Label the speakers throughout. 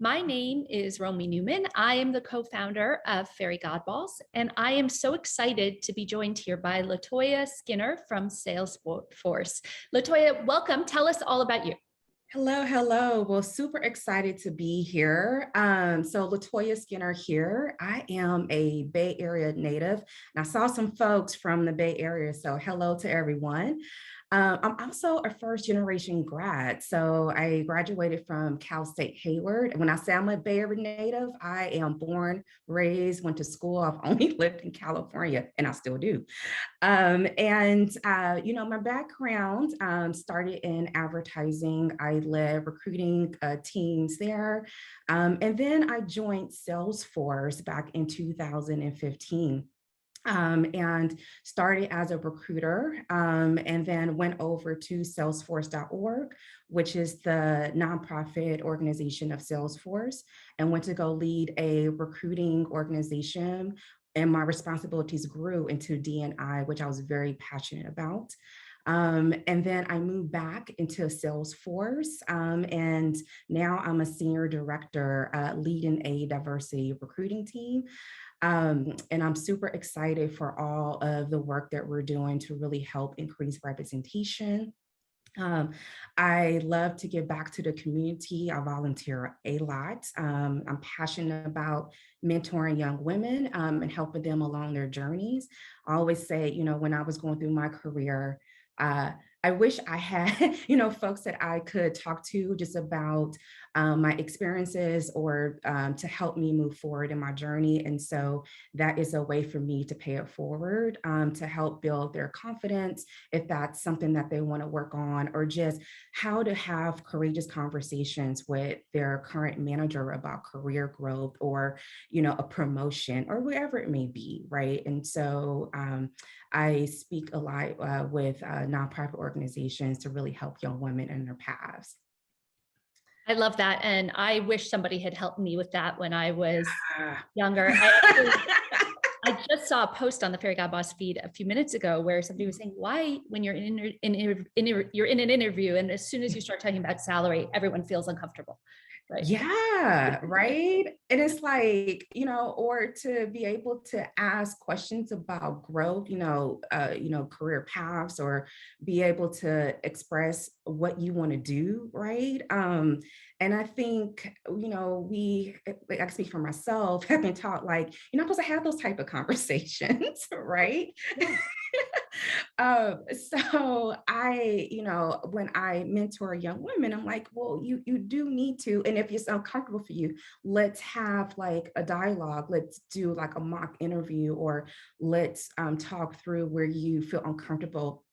Speaker 1: My name is Romy Newman. I am the co-founder of Fairygodboss, and I am so excited to be joined here by LaToya Skinner from Salesforce. LaToya, welcome. Tell us all about you.
Speaker 2: Hello, hello. Well, super excited to be here. So LaToya Skinner here. I am a Bay Area native, and I saw some folks from the Bay Area, so hello to everyone. I'm also a first generation grad. So I graduated from Cal State Hayward. And when I say I'm a Bay Area native, I am born, raised, went to school. I've only lived in California, and I still do. My background started in advertising. I led recruiting teams there. And then I joined Salesforce back in 2015. And started as a recruiter, and then went over to salesforce.org, which is the nonprofit organization of Salesforce, and went to go lead a recruiting organization. And my responsibilities grew into D&I, which I was very passionate about. And then I moved back into Salesforce, and now I'm a senior director leading a diversity recruiting team. And I'm super excited for all of the work that we're doing to really help increase representation. Um, I love to give back to the community. I volunteer a lot. I'm passionate about mentoring young women and helping them along their journeys. I always say, when I was going through my career, uh, I wish I had, folks that I could talk to just about my experiences or to help me move forward in my journey. And so that is a way for me to pay it forward, to help build their confidence if that's something that they want to work on, or just how to have courageous conversations with their current manager about career growth or, a promotion or whatever it may be, right? And so I speak a lot with nonprofit organizations to really help young women in their paths.
Speaker 1: I love that. And I wish somebody had helped me with that when I was
Speaker 2: Ah.
Speaker 1: younger. I just saw a post on the Fairygodboss feed a few minutes ago where somebody was saying, why, when you're you're in an interview, and as soon as you start talking about salary, everyone feels uncomfortable, right?
Speaker 2: Yeah, right. And it's like, or to be able to ask questions about growth, career paths, or be able to express what you want to do, right? And I think, like I speak for myself, have been taught like, you're not supposed to have those type of conversations, right?
Speaker 1: Yeah.
Speaker 2: So when I mentor young women, I'm like, well, you do need to, and if it's uncomfortable for you, let's have like a dialogue. Let's do like a mock interview, or let's talk through where you feel uncomfortable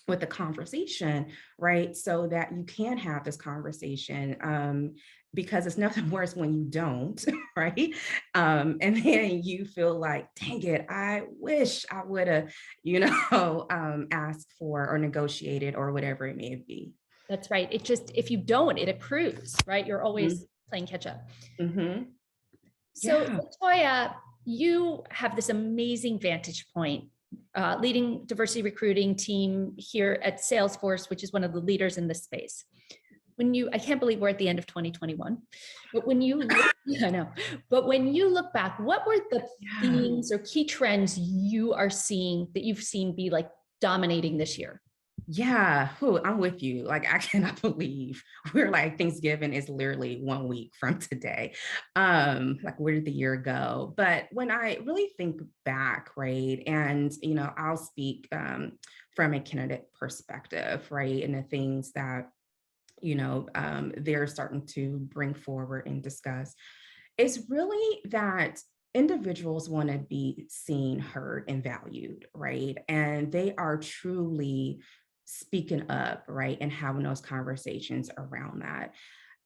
Speaker 2: with the conversation, right? So that you can have this conversation. Because it's nothing worse when you don't, right? And then you feel like, dang it, I wish I would have, asked for or negotiated or whatever it may be.
Speaker 1: That's right. It just, if you don't, it accrues, right? You're always playing catch up.
Speaker 2: Mm-hmm.
Speaker 1: So,
Speaker 2: Yeah.
Speaker 1: LaToya, you have this amazing vantage point, leading diversity recruiting team here at Salesforce, which is one of the leaders in this space. I can't believe we're at the end of 2021, but I know, but when you look back, what were the
Speaker 2: Yeah.
Speaker 1: themes or key trends you are seeing that you've seen be like dominating this year?
Speaker 2: Yeah, I'm with you. Like, I cannot believe we're like Thanksgiving is literally 1 week from today. Like, where did the year go? But when I really think back, right, and I'll speak from a candidate perspective, right, and the things that they're starting to bring forward and discuss. It's really that individuals want to be seen, heard, and valued, right? And they are truly speaking up, right? And having those conversations around that.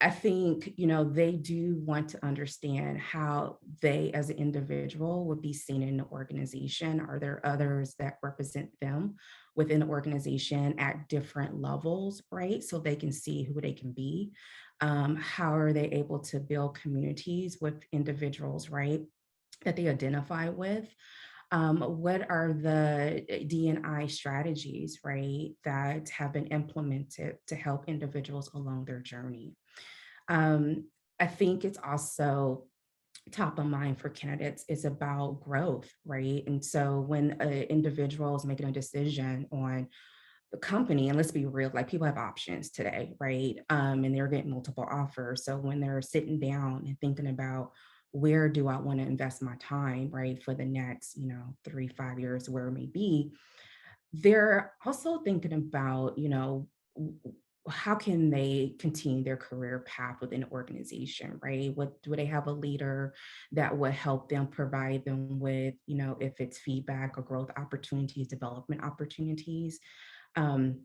Speaker 2: I think, they do want to understand how they as an individual would be seen in the organization. Are there others that represent them within the organization at different levels, right? So they can see who they can be. How are they able to build communities with individuals, right, that they identify with? What are the D&I strategies, right, that have been implemented to help individuals along their journey? Um, I think it's also top of mind for candidates is about growth, right? And so when an individual is making a decision on the company, and let's be real, like people have options today, right? And they're getting multiple offers. So when they're sitting down and thinking about where do I want to invest my time, right, for the next, 3, 5 years, where it may be, they're also thinking about, how can they continue their career path within an organization, right? What do they have a leader that would help them provide them with, if it's feedback or growth opportunities, development opportunities? Um,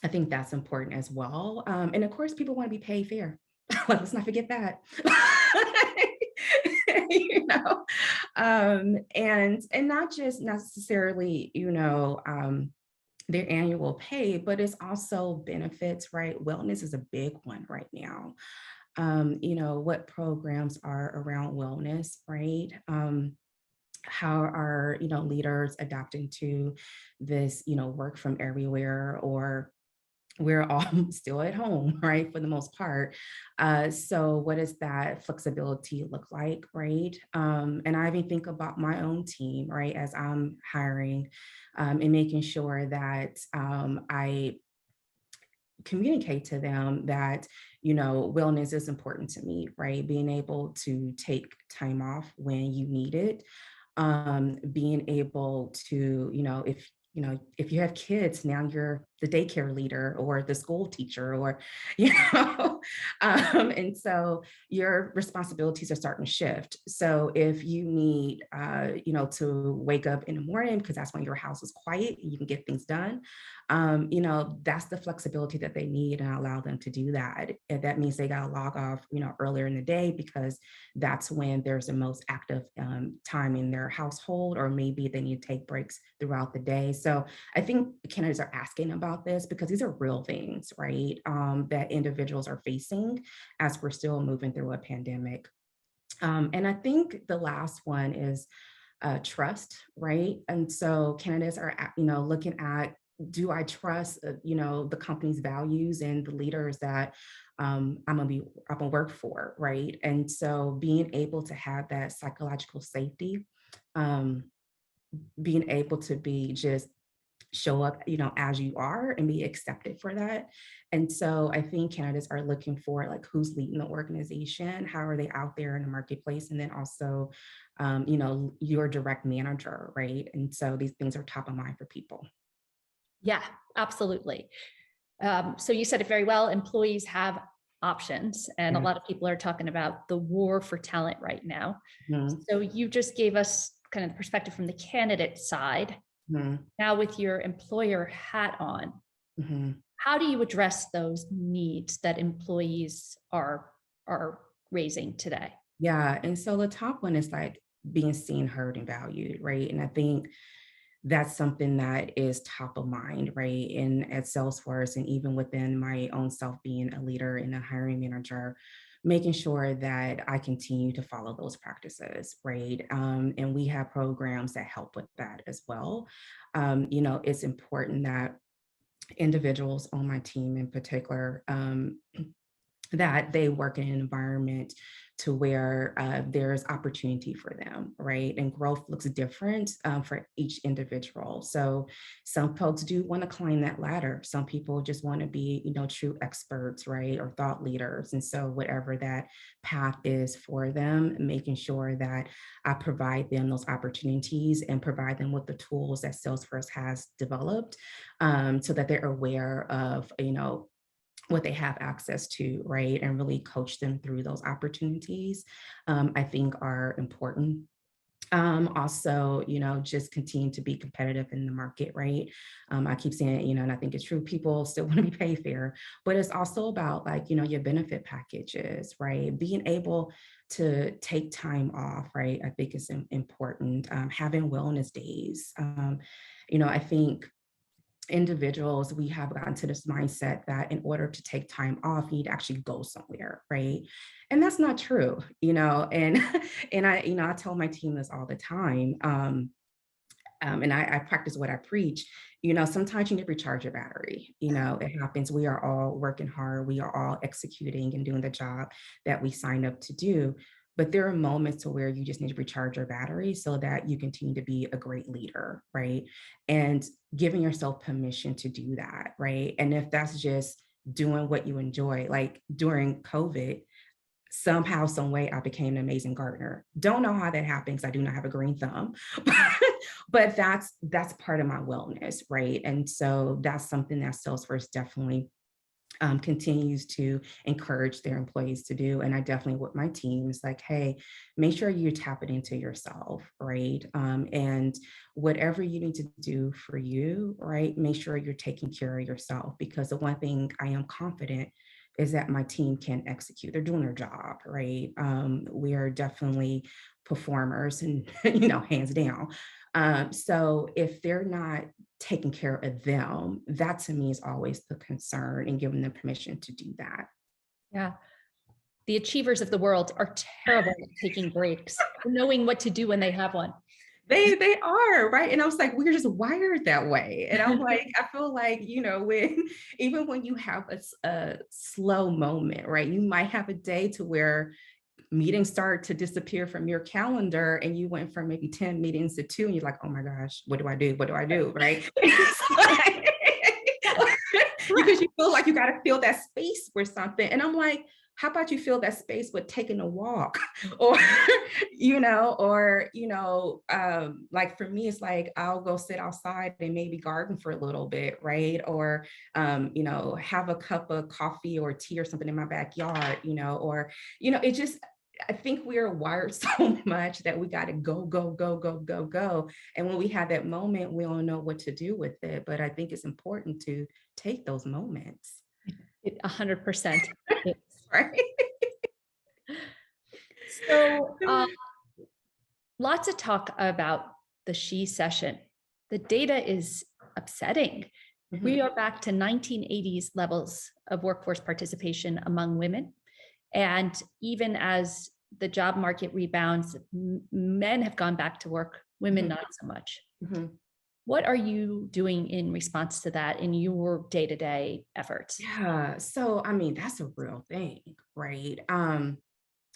Speaker 2: I think that's important as well. And of course, people want to be paid fair. Let's not forget that. you know, and not just necessarily, their annual pay, but it's also benefits, right? Wellness is a big one right now. What programs are around wellness, right? How are leaders adapting to this, work from everywhere, or we're all still at home, right, for the most part. So what does that flexibility look like, right? And I even think about my own team, right, as I'm hiring, and making sure that I communicate to them that, wellness is important to me, right? Being able to take time off when you need it, being able to, if you have kids, now you're the daycare leader or the school teacher, or, and so your responsibilities are starting to shift. So if you need, to wake up in the morning because that's when your house is quiet and you can get things done, that's the flexibility that they need, and I allow them to do that. And that means they got to log off, earlier in the day, because that's when there's the most active time in their household, or maybe they need to take breaks throughout the day. So I think candidates are asking about this because these are real things, right? That individuals are facing as we're still moving through a pandemic. And I think the last one is trust, right? And so candidates are, looking at, do I trust, the company's values and the leaders that I'm gonna work for, right? And so being able to have that psychological safety, um, being able to be just show up, as you are, and be accepted for that. And so I think candidates are looking for, like, who's leading the organization, how are they out there in the marketplace, and then also, your direct manager, right? And so these things are top of mind for people.
Speaker 1: Yeah, absolutely. So you said it very well. Employees have options, and a
Speaker 2: Yeah.
Speaker 1: lot of people are talking about the war for talent right now.
Speaker 2: Mhm.
Speaker 1: So you just gave us kind of the perspective from the candidate side.
Speaker 2: Mhm.
Speaker 1: Now, with your employer hat on,
Speaker 2: Mhm.
Speaker 1: how do you address those needs that employees are raising today?
Speaker 2: Yeah. And so the top one is like being seen, heard, and valued, right? And I think that's something that is top of mind, right? And at Salesforce, and even within my own self, being a leader and a hiring manager, making sure that I continue to follow those practices, right? And we have programs that help with that as well. It's important that individuals on my team in particular, that they work in an environment to where there's opportunity for them, right? And growth looks different for each individual. So some folks do want to climb that ladder. Some people just want to be, true experts, right? Or thought leaders. And so whatever that path is for them, making sure that I provide them those opportunities and provide them with the tools that Salesforce has developed, so that they're aware of, what they have access to, right? And really coach them through those opportunities, I think are important. Also, just continue to be competitive in the market, right? I keep saying it, and I think it's true, people still want to be paid fair, but it's also about, like, your benefit packages, right? Being able to take time off, right? I think is important. Having wellness days. I think individuals, we have gotten to this mindset that in order to take time off, you need to actually go somewhere, right? And that's not true, and and I tell my team this all the time. And I practice what I preach. sometimes you need to recharge your battery. It happens. We are all working hard. We are all executing and doing the job that we signed up to do. But there are moments to where you just need to recharge your battery so that you continue to be a great leader, right? And giving yourself permission to do that, right? And if that's just doing what you enjoy, like during COVID, somehow, some way, I became an amazing gardener. Don't know how that happens. I do not have a green thumb, but that's part of my wellness, right? And so that's something that Salesforce definitely continues to encourage their employees to do. And I definitely, with my team, is like, hey, make sure you tap it into yourself, right? And whatever you need to do for you, right? Make sure you're taking care of yourself, because the one thing I am confident is that my team can execute. They're doing their job, right? We are definitely performers and, hands down. So if they're not taking care of them, that to me is always the concern, and giving them permission to do that.
Speaker 1: Yeah. The achievers of the world are terrible at taking breaks, knowing what to do when they have one.
Speaker 2: They are, right. And I was like, we're just wired that way. And I'm like, I feel like, even when you have a slow moment, right, you might have a day to where meetings start to disappear from your calendar, and you went from maybe 10 meetings to 2, and you're like, oh my gosh, what do I do? What do I do? Right. Because you feel like you got to fill that space for something. And I'm like, how about you fill that space with taking a walk? Or, like for me, it's like, I'll go sit outside and maybe garden for a little bit, right? Or, have a cup of coffee or tea or something in my backyard, it just, I think we are wired so much that we got to go, go, go, go, go, go. And when we have that moment, we don't know what to do with it. But I think it's important to take those moments.
Speaker 1: 100%.
Speaker 2: Right.
Speaker 1: So lots of talk about the she session. The data is upsetting. Mm-hmm. We are back to 1980s levels of workforce participation among women. And even as the job market rebounds, men have gone back to work, women not so much. Mm-hmm. What are you doing in response to that in your day-to-day efforts?
Speaker 2: Yeah, so I mean, that's a real thing, right? And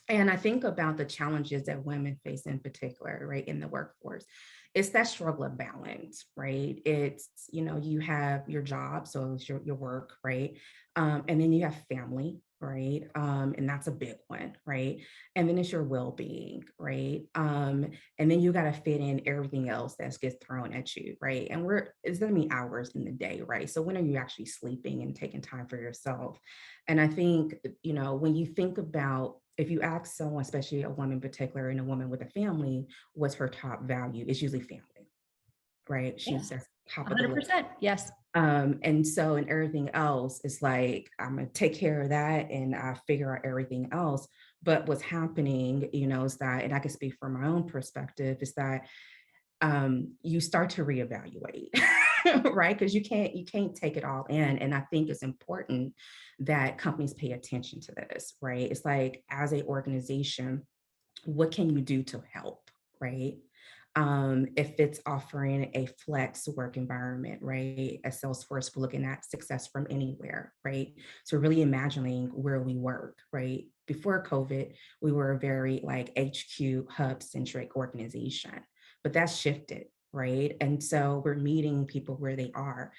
Speaker 2: I think about the challenges that women face in particular, right, in the workforce. It's that struggle of balance, right? It's, you have your job, so it's your work, right? And then you have family, right? And that's a big one, right? And then it's your well-being, right? And then you got to fit in everything else that gets thrown at you, right? And it's going to be hours in the day, right? So when are you actually sleeping and taking time for yourself? And I think, when you think about, if you ask someone, especially a woman in particular, and a woman with a family, what's her top value? It's usually family, right? She's at top of the list.
Speaker 1: 100%, yes.
Speaker 2: And so, and everything else is like, I'm gonna take care of that, and I figure out everything else. But what's happening, is that, and I can speak from my own perspective, is that you start to reevaluate, right? Because you can't take it all in. And I think it's important that companies pay attention to this, right? It's like, as an organization, what can you do to help, right? If it's offering a flex work environment, right? At Salesforce, we're looking at success from anywhere, right? So really imagining where we work, right? Before COVID, we were a very like HQ hub centric organization, but that's shifted, right? And so we're meeting people where they are.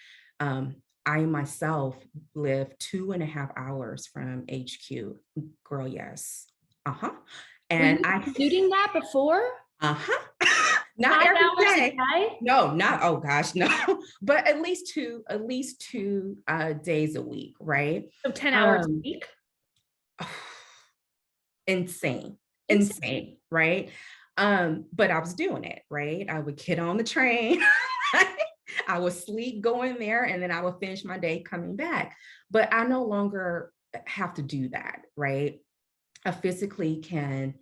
Speaker 2: I myself live 2.5 hours from HQ. Girl, yes. Uh-huh. And
Speaker 1: I doing that before?
Speaker 2: Uh-huh. Not every day. No, not, oh gosh, no. But at least two days a week, right?
Speaker 1: So 10 hours a week?
Speaker 2: Insane, right? But I was doing it, right? I would get on the train. I would sleep going there, and then I would finish my day coming back. But I no longer have to do that, right? I physically can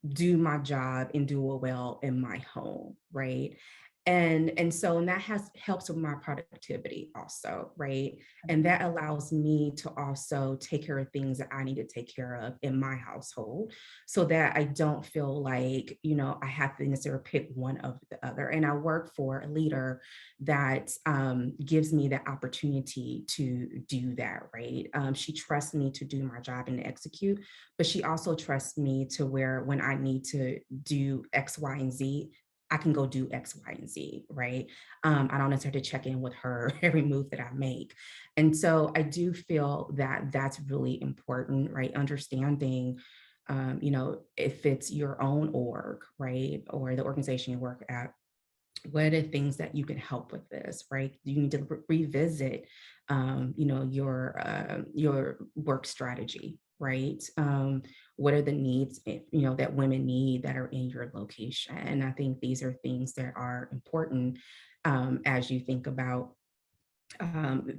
Speaker 2: do my job and do it well in my home, right? And that helps with my productivity also, right? And that allows me to also take care of things that I need to take care of in my household, so that I don't feel like, I have to necessarily pick one of the other. And I work for a leader that gives me the opportunity to do that, right? She trusts me to do my job and to execute, but she also trusts me to where when I need to do X, Y, and Z, I can go do X, Y, and Z, right? I don't necessarily check in with her every move that I make. And so I do feel that that's really important, right? Understanding, if it's your own org, right? Or the organization you work at, what are the things that you can help with this, right? You need to revisit, your work strategy, right? What are the needs, that women need that are in your location? And I think these are things that are important, as you think about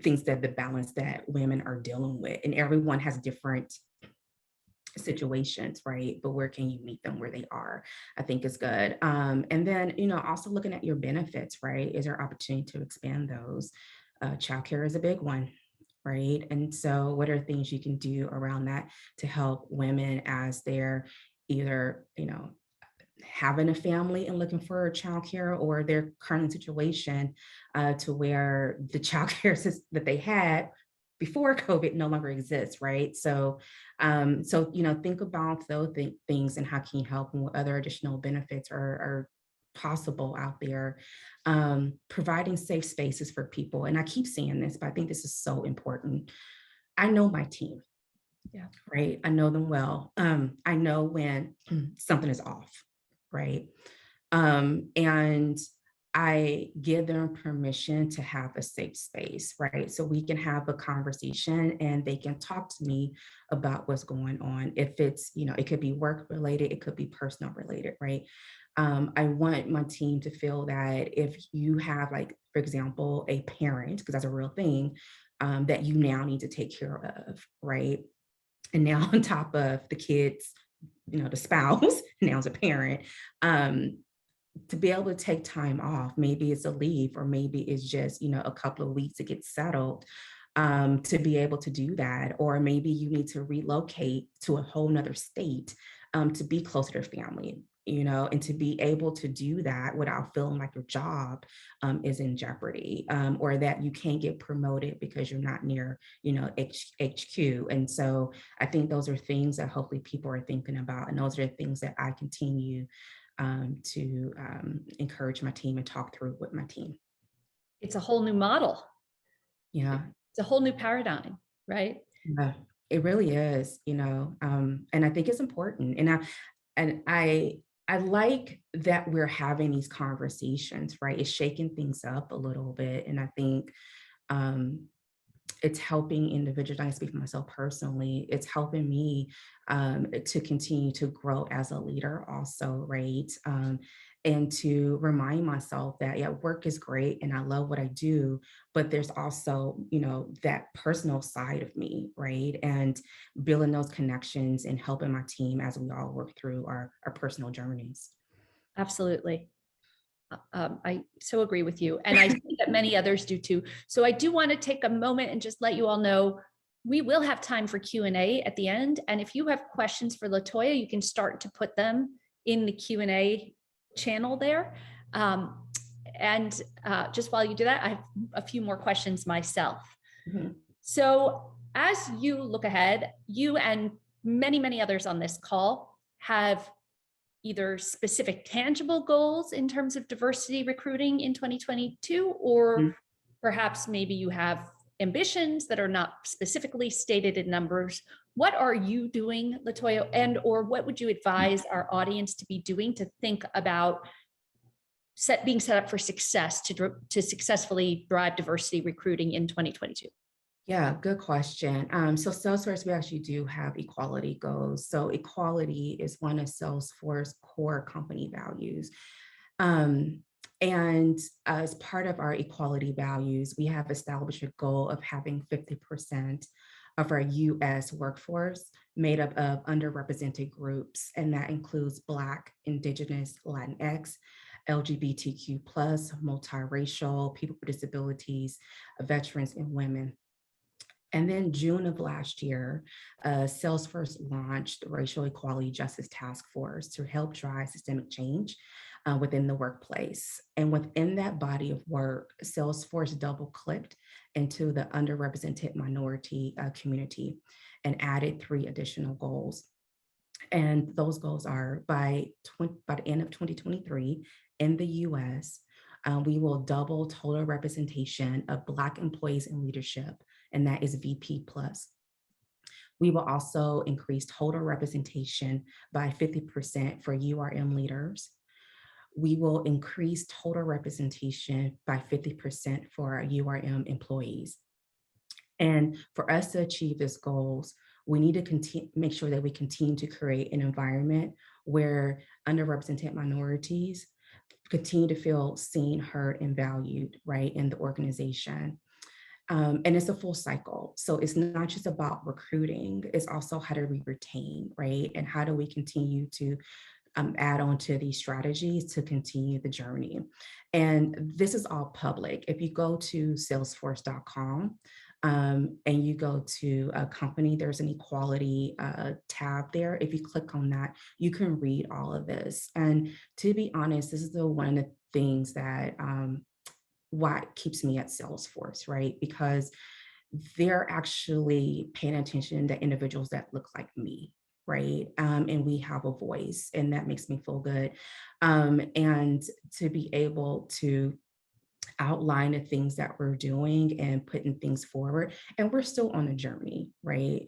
Speaker 2: things that the balance that women are dealing with, and everyone has different situations, right? But where can you meet them where they are? I think is good. And then, also looking at your benefits, right? Is there opportunity to expand those? Childcare is a big one, right? And so, what are things you can do around that to help women as they're either, having a family and looking for childcare, or their current situation to where the childcare system that they had before COVID no longer exists, right? So think about those things and how can you help, and what other additional benefits are possible out there. Providing safe spaces for people, and I keep saying this, but I think this is so important. I know my team.
Speaker 1: Yeah.
Speaker 2: Right. I know them well. I know when something is off, right? And I give them permission to have a safe space, right? So we can have a conversation and they can talk to me about what's going on. If it's, it could be work related, it could be personal related, right? I want my team to feel that if you have, like, for example, a parent, because that's a real thing, that you now need to take care of, right? And now on top of the kids, the spouse, now as a parent, to be able to take time off, maybe it's a leave, or maybe it's just, a couple of weeks to get settled, to be able to do that. Or maybe you need to relocate to a whole nother state, to be closer to family, and to be able to do that without feeling like your job is in jeopardy, or that you can't get promoted because you're not near, HQ. And so I think those are things that hopefully people are thinking about. And those are the things that I continue to encourage my team and talk through with my team.
Speaker 1: It's a whole new model.
Speaker 2: Yeah.
Speaker 1: It's a whole new paradigm, right?
Speaker 2: Yeah, it really is, and I think it's important. And I like that we're having these conversations, right? It's shaking things up a little bit. And I think um, it's helping individuals. I speak for myself personally. It's helping me to continue to grow as a leader also, right? And to remind myself that, yeah, work is great and I love what I do, but there's also, that personal side of me, right? And building those connections and helping my team as we all work through our personal journeys.
Speaker 1: Absolutely. I so agree with you. And I think that many others do too. So I do want to take a moment and just let you all know we will have time for Q&A at the end. And if you have questions for LaToya, you can start to put them in the Q&A channel there. And just while you do that, I have a few more questions myself.
Speaker 2: Mhm.
Speaker 1: So as you look ahead, you and many, many others on this call have either specific tangible goals in terms of diversity recruiting in 2022, or perhaps maybe you have ambitions that are not specifically stated in numbers. What are you doing, LaToya, and or what would you advise our audience to be doing to think about being set up for success to successfully drive diversity recruiting in 2022?
Speaker 2: Yeah, good question. So Salesforce, we actually do have equality goals. So equality is one of Salesforce core company values. And as part of our equality values, we have established a goal of having 50% of our US workforce made up of underrepresented groups. And that includes Black, Indigenous, Latinx, LGBTQ plus, multiracial, people with disabilities, veterans, and women. And then June of last year, Salesforce launched the Racial Equality Justice Task Force to help drive systemic change within the workplace. And within that body of work, Salesforce double clicked into the underrepresented minority community and added 3 additional goals. And those goals are by the end of 2023 in the US, we will double total representation of Black employees in leadership, and that is VP plus. We will also increase total representation by 50% for URM leaders. We will increase total representation by 50% for our URM employees. And for us to achieve these goals, we need to make sure that we continue to create an environment where underrepresented minorities continue to feel seen, heard, and valued, right, in the organization. And it's a full cycle. So it's not just about recruiting, it's also how do we retain, right? And how do we continue to add on to these strategies to continue the journey. And this is all public. If you go to salesforce.com, and you go to a company, there's an equality tab there. If you click on that, you can read all of this. And to be honest, this is one of the things that what keeps me at Salesforce, right? Because they're actually paying attention to individuals that look like me, right? And we have a voice, and that makes me feel good. And to be able to outline the things that we're doing and putting things forward. And we're still on a journey, right?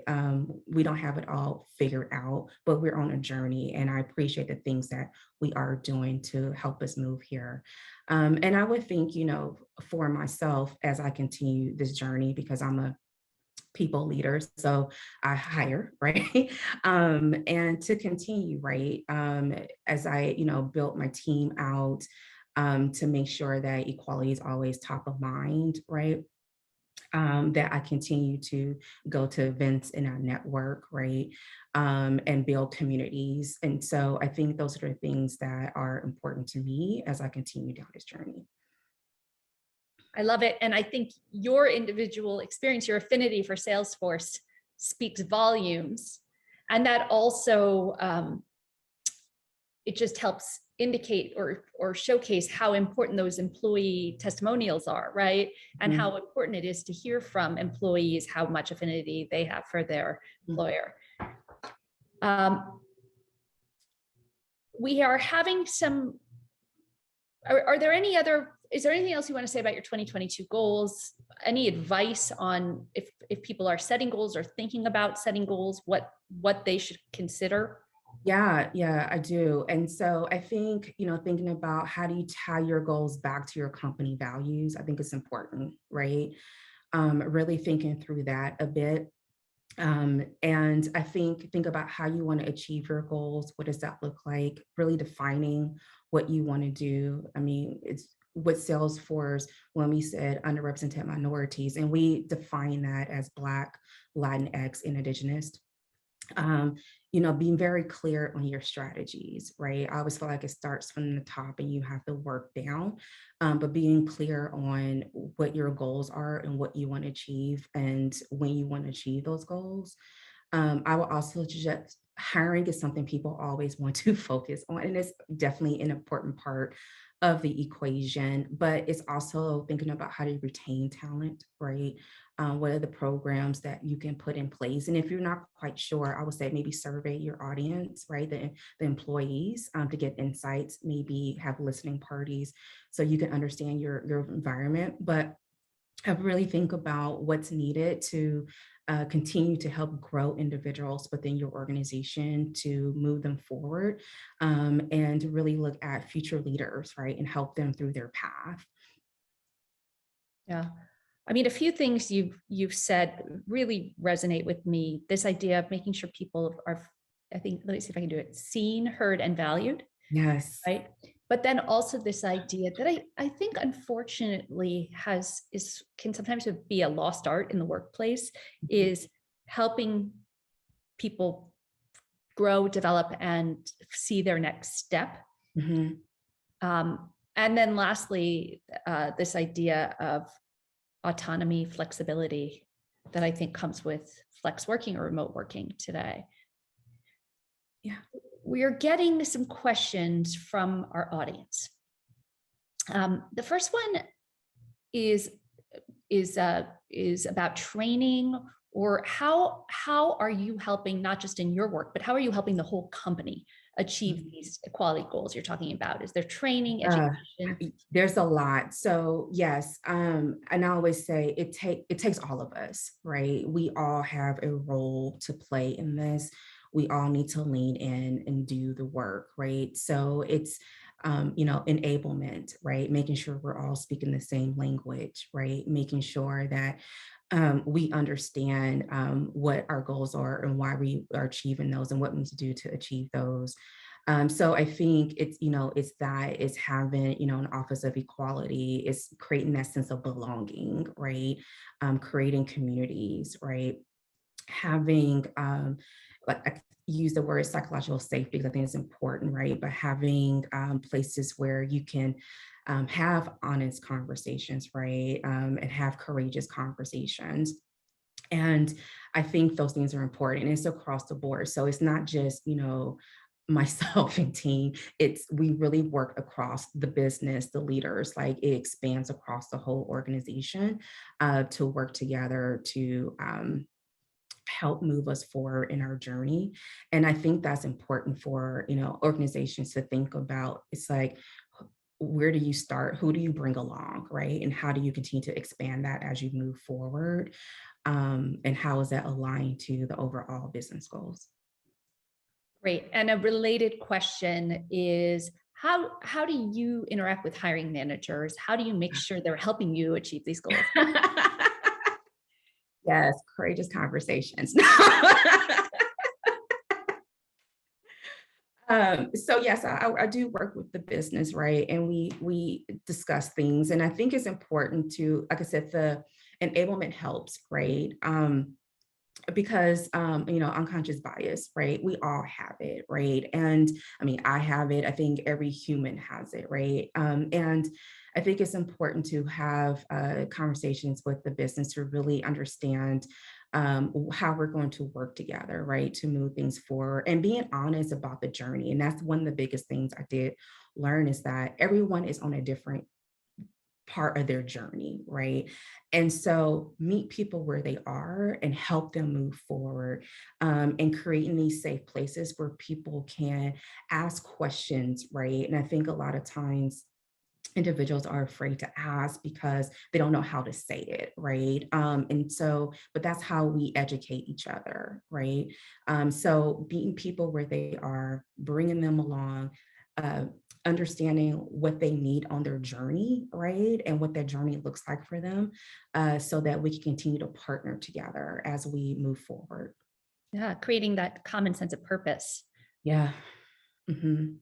Speaker 2: We don't have it all figured out, but we're on a journey. And I appreciate the things that we are doing to help us move here. And I would think, you know, for myself, as I continue this journey, because I'm a people leader, so I hire, right? And to continue, right? As I, you know, built my team out, to make sure that equality is always top of mind, right? That I continue to go to events in our network, right? And build communities. And so I think those are the things that are important to me as I continue down this journey.
Speaker 1: I love it. And I think your individual experience, your affinity for Salesforce speaks volumes. And that also, it just helps indicate or showcase how important those employee testimonials are, right? And how important it is to hear from employees how much affinity they have for their employer. We are having some, are there any other, is there anything else you want to say about your 2022 goals? Any advice on if people are setting goals or thinking about setting goals, what they should consider?
Speaker 2: Yeah, I do. And so I think, you know, thinking about how do you tie your goals back to your company values, I think it's important, right? Really thinking through that a bit. And I think about how you want to achieve your goals. What does that look like? Really defining what you want to do. I mean, it's with Salesforce, when we said underrepresented minorities, and we define that as Black, Latinx, and Indigenous. You know, being very clear on your strategies, right? I always feel like it starts from the top and you have to work down, but being clear on what your goals are and what you want to achieve and when you want to achieve those goals. I will also suggest hiring is something people always want to focus on, and it's definitely an important part of the equation, but it's also thinking about how to retain talent, right? What are the programs that you can put in place? And if you're not quite sure, I would say maybe survey your audience, right? The employees to get insights, maybe have listening parties so you can understand your environment. But I really think about what's needed to continue to help grow individuals within your organization to move them forward, and to really look at future leaders, right? And help them through their path.
Speaker 1: Yeah. I mean, a few things you've said really resonate with me. This idea of making sure people are, I think, let me see if I can do it, seen, heard, and valued.
Speaker 2: Yes.
Speaker 1: Right. But then also this idea that I think unfortunately can sometimes be a lost art in the workplace, is helping people grow, develop, and see their next step. And then lastly, this idea of autonomy, flexibility that I think comes with flex working or remote working today.
Speaker 2: Yeah.
Speaker 1: We are getting some questions from our audience. The first one is about training, or how are you helping, not just in your work, but how are you helping the whole company achieve these equality goals you're talking about? Is there training, education?
Speaker 2: There's a lot. So yes, and I always say it takes all of us, right? We all have a role to play in this. We all need to lean in and do the work, right? So it's enablement, right? Making sure we're all speaking the same language, right? Making sure that we understand what our goals are and why we are achieving those and what we need to do to achieve those. So I think it's having, an office of equality, it's creating that sense of belonging, right? Creating communities, right? Having, like I use the word psychological safety because I think it's important, right? But having places where you can have honest conversations, right? And have courageous conversations. And I think those things are important. And it's across the board. So it's not just, myself and team. We really work across the business, the leaders, like it expands across the whole organization to work together to help move us forward in our journey. And I think that's important for, organizations to think about. It's like, where do you start? Who do you bring along, right? And how do you continue to expand that as you move forward? And how is that aligned to the overall business goals?
Speaker 1: Great. And a related question is, how do you interact with hiring managers? How do you make sure they're helping you achieve these goals?
Speaker 2: Yes, courageous conversations. So yes, I do work with the business, right? And we discuss things. And I think it's important to, like I said, the enablement helps, right? Because unconscious bias, right? We all have it, right? And I mean, I have it. I think every human has it, right? And I think it's important to have conversations with the business to really understand how we're going to work together, right? To move things forward and being honest about the journey. And that's one of the biggest things I did learn is that everyone is on a different part of their journey, right? And so meet people where they are and help them move forward, and creating these safe places where people can ask questions, right? And I think a lot of times individuals are afraid to ask because they don't know how to say it, right? And so, but that's how we educate each other, right? So meeting people where they are, bringing them along, uh, understanding what they need on their journey, right? And what that journey looks like for them, so that we can continue to partner together as we move forward.
Speaker 1: Yeah, creating that common sense of purpose.
Speaker 2: Yeah. Mhm.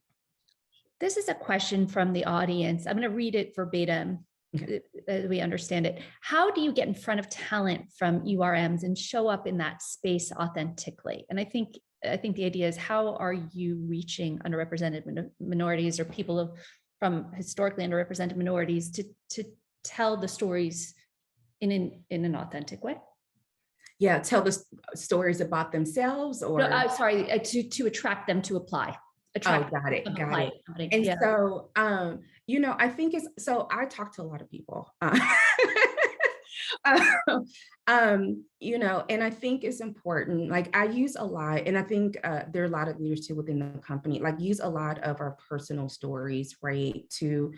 Speaker 1: This is a question from the audience. I'm going to read it verbatim
Speaker 2: Okay.
Speaker 1: as we understand it. How do you get in front of talent from URMs and show up in that space authentically? And I think the idea is, how are you reaching underrepresented minorities or people from historically underrepresented minorities to tell the stories in an authentic way?
Speaker 2: Yeah, tell the stories about themselves
Speaker 1: No,
Speaker 2: or
Speaker 1: sorry, to attract them to apply.
Speaker 2: oh,
Speaker 1: Attract
Speaker 2: got it, got
Speaker 1: apply
Speaker 2: it.
Speaker 1: company.
Speaker 2: And
Speaker 1: Yeah.
Speaker 2: so, I think it's so I talk to a lot of people. And I think it's important. Like I use a lot, and I think there are a lot of leaders too within the company, like use a lot of our personal stories, right, to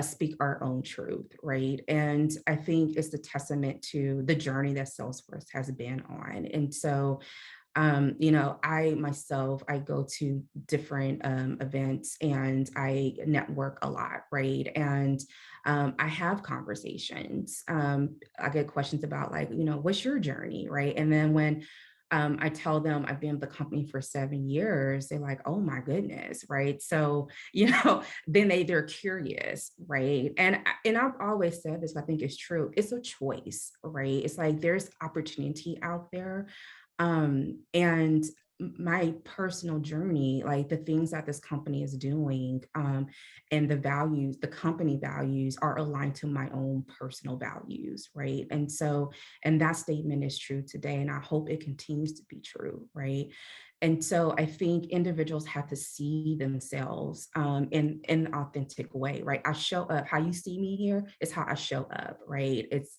Speaker 2: speak our own truth, right? And I think it's a testament to the journey that Salesforce has been on. And so I myself, I go to different events and I network a lot, right? And I have conversations. I get questions about like, what's your journey, right? And then when I tell them I've been with the company for 7 years, they're like, oh my goodness, right? So, then they're curious, right? And I've always said this, I think it's true. It's a choice, right? It's like there's opportunity out there. And my personal journey, like the things that this company is doing, and the values, the company values are aligned to my own personal values, right? And so, and that statement is true today, and I hope it continues to be true, right? And so I think individuals have to see themselves in an authentic way, right? I show up, how you see me here is how I show up, right? It's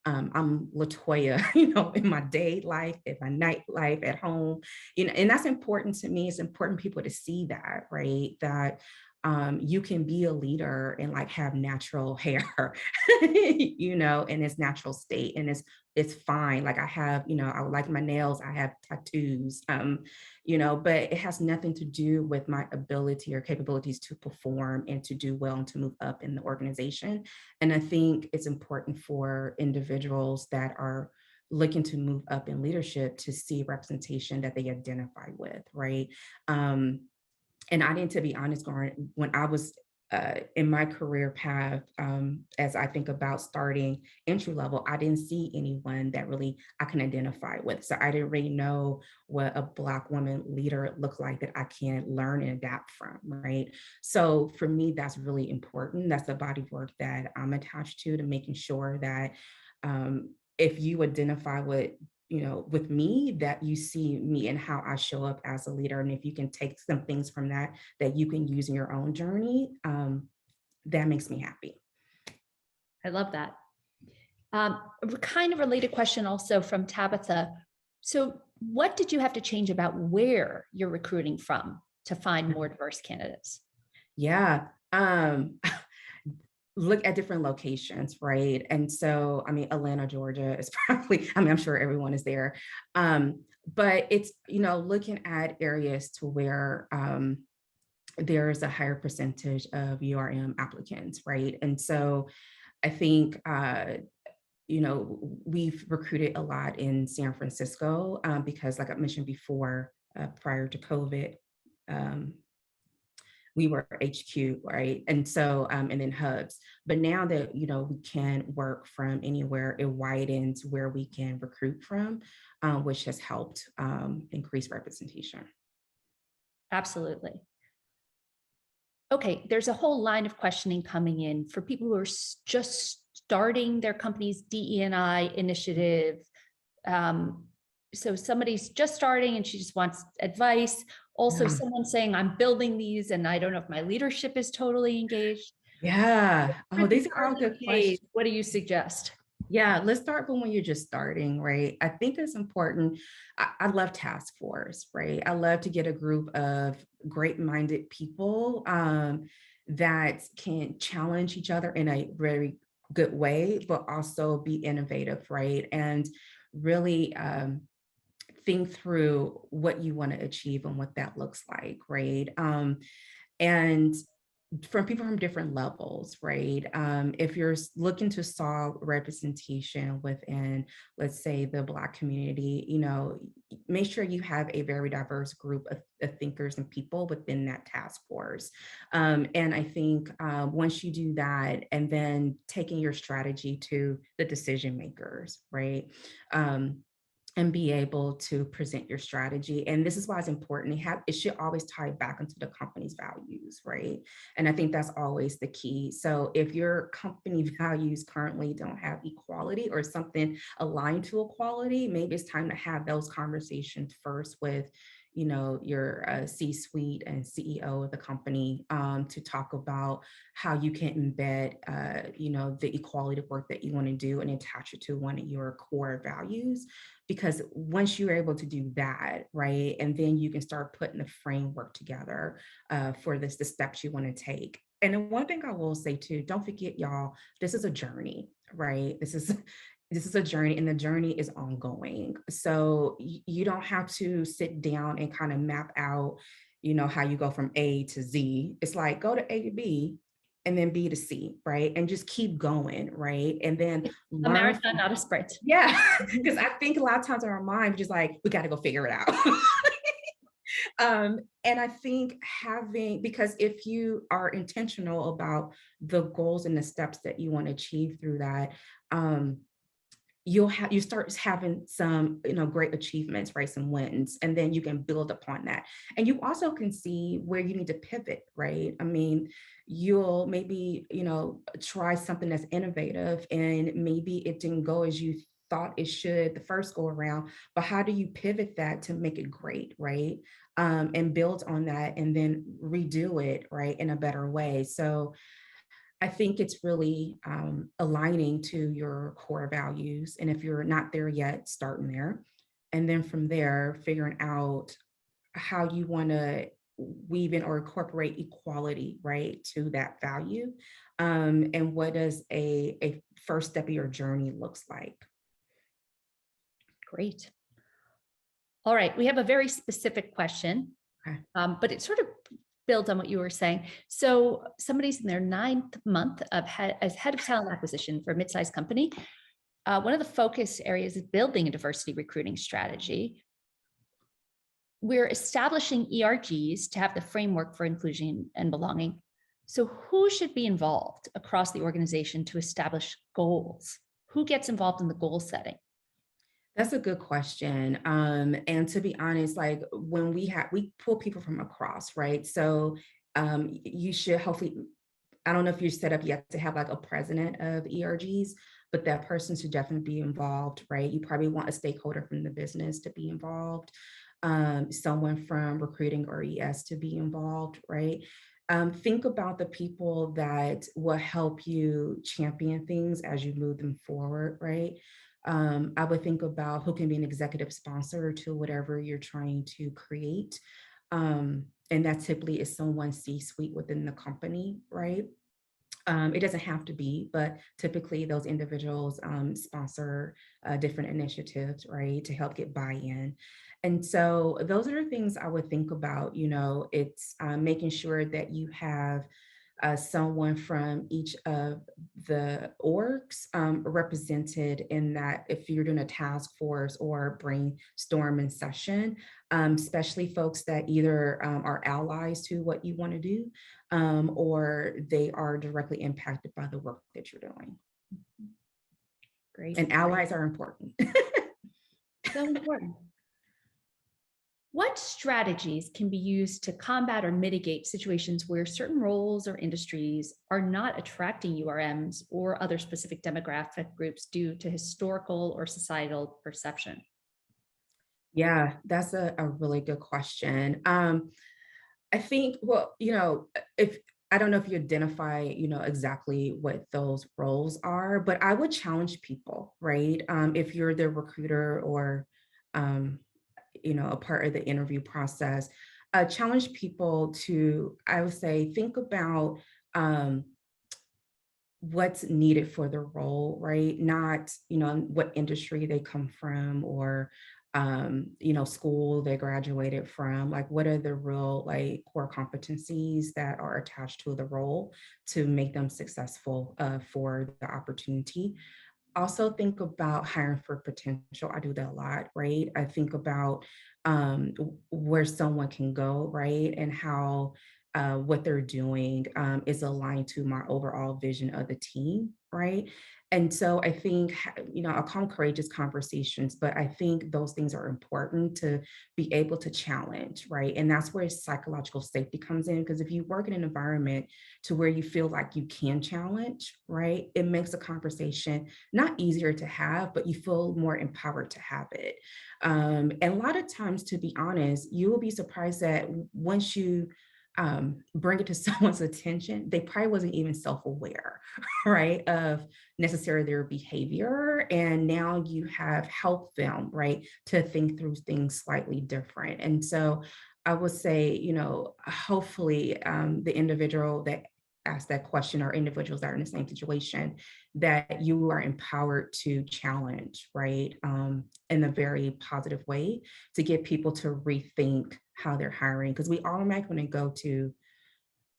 Speaker 2: I'm LaToya, in my day life, in my night life, at home, and that's important to me. It's important people to see that, right? That you can be a leader and like have natural hair, in its natural state, and it's fine. Like I have, I like my nails, I have tattoos, but it has nothing to do with my ability or capabilities to perform and to do well and to move up in the organization. And I think it's important for individuals that are looking to move up in leadership to see representation that they identify with, right? And I didn't, to be honest, Lauren, when I was in my career path, as I think about starting entry level, I didn't see anyone that really I can identify with. So I didn't really know what a Black woman leader looked like that I can learn and adapt from, right? So for me, that's really important. That's the body of work that I'm attached to making sure that if you identify with me, that you see me and how I show up as a leader. And if you can take some things from that you can use in your own journey, that makes me happy.
Speaker 1: I love that. A kind of related question also from Tabitha. So what did you have to change about where you're recruiting from to find more diverse candidates?
Speaker 2: Yeah. Look at different locations, right? And so, I mean, Atlanta, Georgia is probably, I'm sure everyone is there. But it's, looking at areas to where there's a higher percentage of URM applicants, right? And so I think, we've recruited a lot in San Francisco because, like I mentioned before, prior to COVID, we were HQ, right? And so, and then hubs. But now that, we can work from anywhere, it widens where we can recruit from, which has helped increase representation.
Speaker 1: Absolutely. Okay, there's a whole line of questioning coming in for people who are just starting their company's DE&I initiative. So somebody's just starting and she just wants advice. Also, someone saying, I'm building these and I don't know if my leadership is totally engaged.
Speaker 2: Yeah. Oh, these are all good questions.
Speaker 1: What do you suggest?
Speaker 2: Yeah, let's start with when you're just starting, right? I think it's important. I love task force, right? I love to get a group of great-minded people that can challenge each other in a very good way, but also be innovative, right? And really think through what you want to achieve and what that looks like, right? And from people from different levels, right? If you're looking to solve representation within, let's say, the Black community, make sure you have a very diverse group of thinkers and people within that task force. And I think once you do that, and then taking your strategy to the decision makers, right? And be able to present your strategy. And this is why it's important. It should always tie back into the company's values, right? And I think that's always the key. So if your company values currently don't have equality or something aligned to equality, maybe it's time to have those conversations first with your C-suite and CEO of the company to talk about how you can embed, the equality work that you want to do and attach it to one of your core values. Because once you're able to do that, right, and then you can start putting the framework together for the steps you want to take. And then one thing I will say too, don't forget, y'all, this is a journey, right? This is a journey, and the journey is ongoing. So you don't have to sit down and kind of map out, how you go from A to Z. It's like go to A to B and then B to C, right? And just keep going, right? And then
Speaker 1: a marathon, not a sprint.
Speaker 2: Yeah, because I think a lot of times in our mind, just like, we got to go figure it out. And I think because if you are intentional about the goals and the steps that you want to achieve through that, you start having some, great achievements, right? Some wins, and then you can build upon that. And you also can see where you need to pivot, right? I mean, you'll maybe, try something that's innovative and maybe it didn't go as you thought it should the first go around, but how do you pivot that to make it great, right? And build on that and then redo it, right, in a better way. So I think it's really aligning to your core values. And if you're not there yet, starting there. And then from there, figuring out how you want to weave in or incorporate equality, right, to that value. And what does a first step of your journey looks like.
Speaker 1: Great. All right, we have a very specific question,
Speaker 2: Okay.
Speaker 1: but it sort of builds on what you were saying. So somebody's in their 9th month as head of talent acquisition for a mid-sized company. One of the focus areas is building a diversity recruiting strategy. We're establishing ERGs to have the framework for inclusion and belonging. So who should be involved across the organization to establish goals? Who gets involved in the goal setting?
Speaker 2: That's a good question. And to be honest, like when we pull people from across, right? So you should hopefully, I don't know if you're set up yet to have like a president of ERGs, but that person should definitely be involved, right? You probably want a stakeholder from the business to be involved, someone from recruiting or ES to be involved, right? Think about the people that will help you champion things as you move them forward, right? I would think about who can be an executive sponsor to whatever you're trying to create. And that typically is someone C-suite within the company, right? It doesn't have to be, but typically those individuals sponsor different initiatives, right, to help get buy-in. And so those are the things I would think about. It's making sure that you have someone from each of the orgs represented in that if you're doing a task force or brainstorming session, especially folks that either are allies to what you want to do or they are directly impacted by the work that you're doing.
Speaker 1: Great.
Speaker 2: And allies are important.
Speaker 1: So important. What strategies can be used to combat or mitigate situations where certain roles or industries are not attracting URMs or other specific demographic groups due to historical or societal perception?
Speaker 2: Yeah, that's a really good question. I think, well, if I don't know if you identify, exactly what those roles are, but I would challenge people, right? If you're the recruiter or, a part of the interview process, challenge people to, I would say, think about what's needed for the role, right? Not, what industry they come from or school they graduated from, like what are the real like core competencies that are attached to the role to make them successful for the opportunity. Also think about hiring for potential. I do that a lot, right? I think about where someone can go, right? And how what they're doing is aligned to my overall vision of the team, right? And so I think, I'll call them courageous conversations, but I think those things are important to be able to challenge, right? And that's where psychological safety comes in, because if you work in an environment to where you feel like you can challenge, right, it makes a conversation not easier to have, but you feel more empowered to have it. And a lot of times, to be honest, you will be surprised that once you bring it to someone's attention, they probably wasn't even self-aware, right, of necessarily their behavior. And now you have helped them, right, to think through things slightly different. And so I would say, hopefully the individual that asked that question or individuals that are in the same situation, that you are empowered to challenge, right, in a very positive way to get people to rethink how they're hiring. Because we automatically go to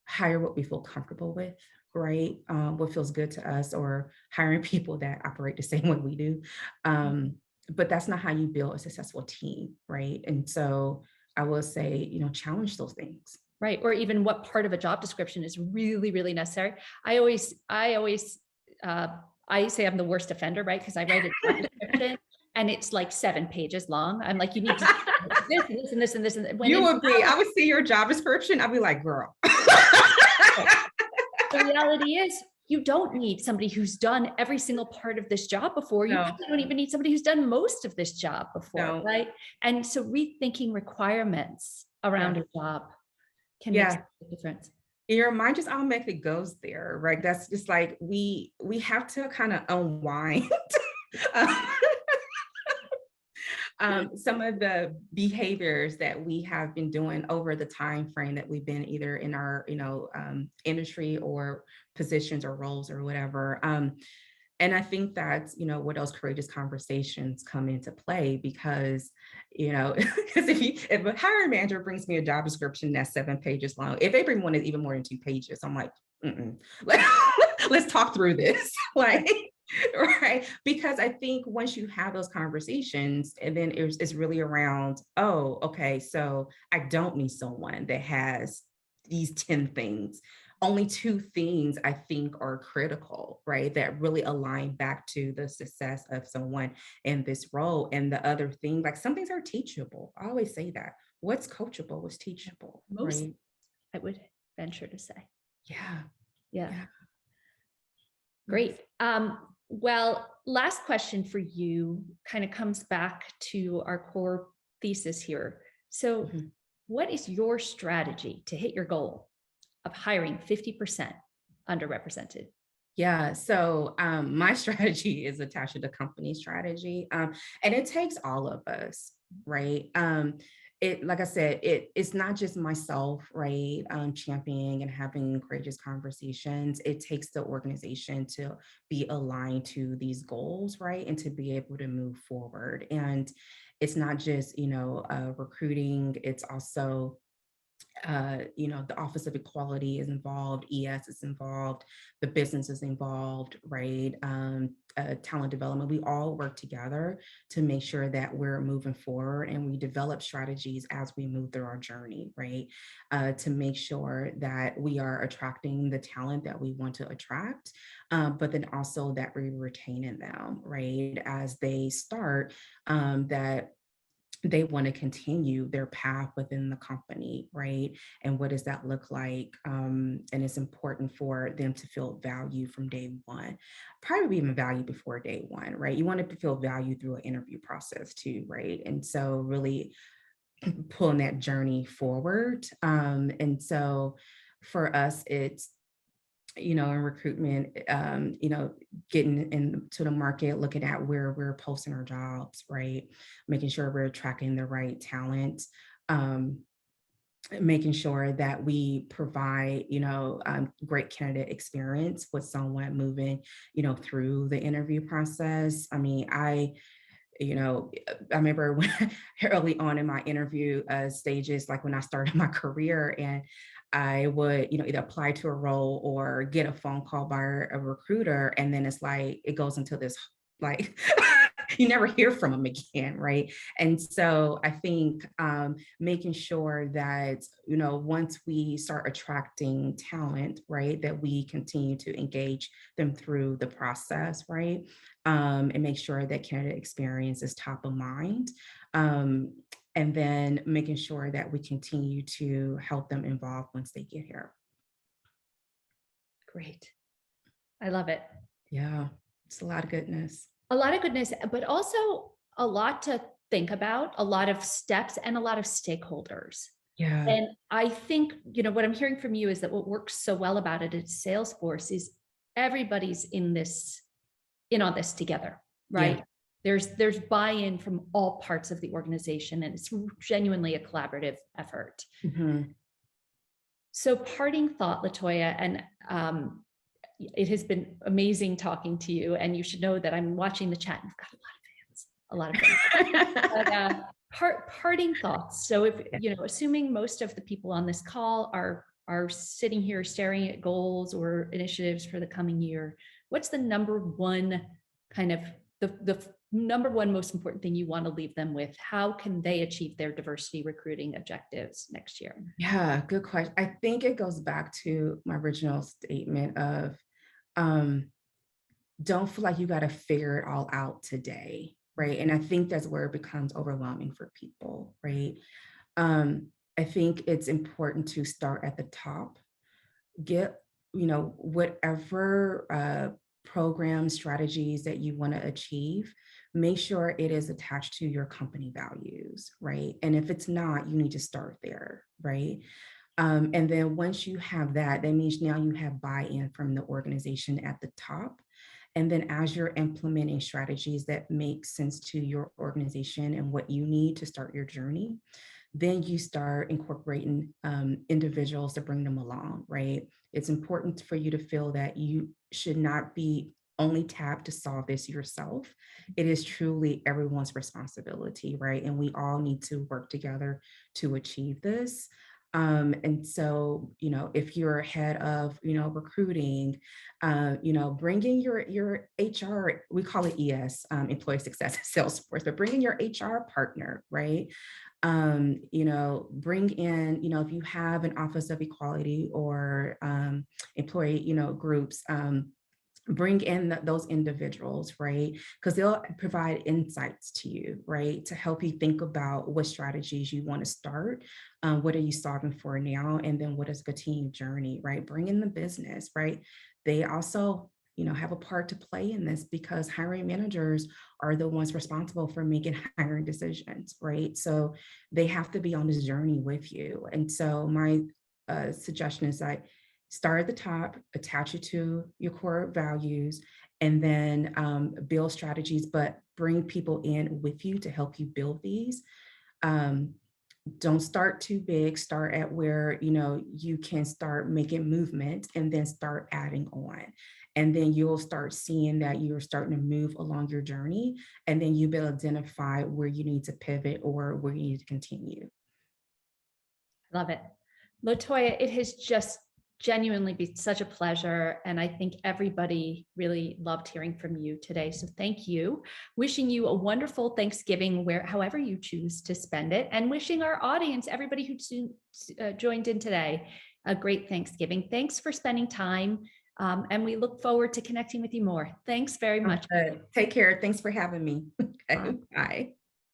Speaker 2: hire what we feel comfortable with, right? What feels good to us, or hiring people that operate the same way we do. But that's not how you build a successful team, right? And so I will say, challenge those things.
Speaker 1: Right. Or even what part of a job description is really, really necessary. I always I say I'm the worst offender, right? Because I write a job description and it's like 7 pages long. I'm like, you need to do this and this and this and this. When
Speaker 2: You would be, I would see your job description. I'd be like, girl.
Speaker 1: the reality is you don't need somebody who's done every single part of this job before. You
Speaker 2: No.
Speaker 1: probably don't even need somebody who's done most of this job before,
Speaker 2: No.
Speaker 1: right? And so rethinking requirements around a job can make a difference.
Speaker 2: Your mind just automatically goes there, right? That's just like, we have to kind of unwind some of the behaviors that we have been doing over the time frame that we've been either in our, industry or positions or roles or whatever. And I think that's, where those courageous conversations come into play because, because if a hiring manager brings me a job description that's 7 pages long, if they bring one that's even more than 2 pages, I'm like, let's talk through this. Like, right. Because I think once you have those conversations, and then it's really around, oh, okay, so I don't need someone that has these 10 things. Only 2 things I think are critical, right? That really align back to the success of someone in this role. And the other thing, like some things are teachable. I always say that. What's coachable is teachable,
Speaker 1: Most,
Speaker 2: right?
Speaker 1: I would venture to say.
Speaker 2: Yeah.
Speaker 1: Great. Well, last question for you kind of comes back to our core thesis here. So what is your strategy to hit your goal of hiring 50% underrepresented?
Speaker 2: Yeah, so my strategy is attached to the company strategy, and it takes all of us, right? Like I said, it's not just myself, right? Championing and having courageous conversations. It takes the organization to be aligned to these goals, right? And to be able to move forward. And it's not just, recruiting, it's also the Office of Equality is involved, ES is involved, the business is involved, right? Talent development, we all work together to make sure that we're moving forward and we develop strategies as we move through our journey, right? To make sure that we are attracting the talent that we want to attract, but then also that we're retaining them, right? As they start, that they want to continue their path within the company, right? And what does that look like? And it's important for them to feel value from day one, probably even value before day one, right? You want to feel value through an interview process too, right? And so really pulling that journey forward. And so for us, it's in recruitment, getting into the market, looking at where we're posting our jobs, right? Making sure we're attracting the right talent, making sure that we provide, great candidate experience with someone moving, through the interview process. I mean, I remember when early on in my interview stages, like when I started my career, and I would, either apply to a role or get a phone call by a recruiter. And then it's like, it goes into this, like, you never hear from them again, right? And so I think making sure that, once we start attracting talent, right, that we continue to engage them through the process, right? And make sure that candidate experience is top of mind. And then making sure that we continue to help them evolve once they get here.
Speaker 1: Great. I love it.
Speaker 2: Yeah, it's a lot of goodness.
Speaker 1: A lot of goodness, but also a lot to think about, a lot of steps and a lot of stakeholders.
Speaker 2: Yeah.
Speaker 1: And I think, what I'm hearing from you is that what works so well about it at Salesforce is everybody's in on this together, right? Yeah. There's buy-in from all parts of the organization, and it's genuinely a collaborative effort. So parting thought, LaToya, and it has been amazing talking to you, and you should know that I'm watching the chat. We've got a lot of fans. But, parting thoughts. So if, assuming most of the people on this call are sitting here staring at goals or initiatives for the coming year, what's the number one kind of the number one most important thing you want to leave them with? How can they achieve their diversity recruiting objectives next year?
Speaker 2: Yeah, good question. I think it goes back to my original statement of don't feel like you got to figure it all out today, right? And I think that's where it becomes overwhelming for people, right? Um, I think it's important to start at the top, get, whatever program strategies that you want to achieve, make sure it is attached to your company values, right? And if it's not, you need to start there, right? And then once you have that, that means now you have buy-in from the organization at the top. And then as you're implementing strategies that make sense to your organization and what you need to start your journey, then you start incorporating individuals to bring them along, right? It's important for you to feel that you should not be only tapped to solve this yourself. It is truly everyone's responsibility, right? And we all need to work together to achieve this. And so, if you're head of, recruiting, bring in your HR, we call it employee success at Salesforce, but bring in your HR partner, right? Bring in, if you have an Office of Equality or employee, groups, bring in those individuals, right? Because they'll provide insights to you, right? To help you think about what strategies you want to start. What are you solving for now? And then what is the team journey, right? Bring in the business, right? They also, have a part to play in this because hiring managers are the ones responsible for making hiring decisions, right? So they have to be on this journey with you. And so my suggestion is that start at the top, attach it to your core values, and then build strategies, but bring people in with you to help you build these. Um, don't start too big, start at where you can start making movement and then start adding on. And then you'll start seeing that you're starting to move along your journey, and then you'll be able to identify where you need to pivot or where you need to continue.
Speaker 1: Love it. LaToya, it has just genuinely been such a pleasure. And I think everybody really loved hearing from you today. So thank you. Wishing you a wonderful Thanksgiving, however you choose to spend it, and wishing our audience, everybody who joined in today, a great Thanksgiving. Thanks for spending time. And we look forward to connecting with you more. Thanks very much.
Speaker 2: Take care. Thanks for having me. Okay, bye.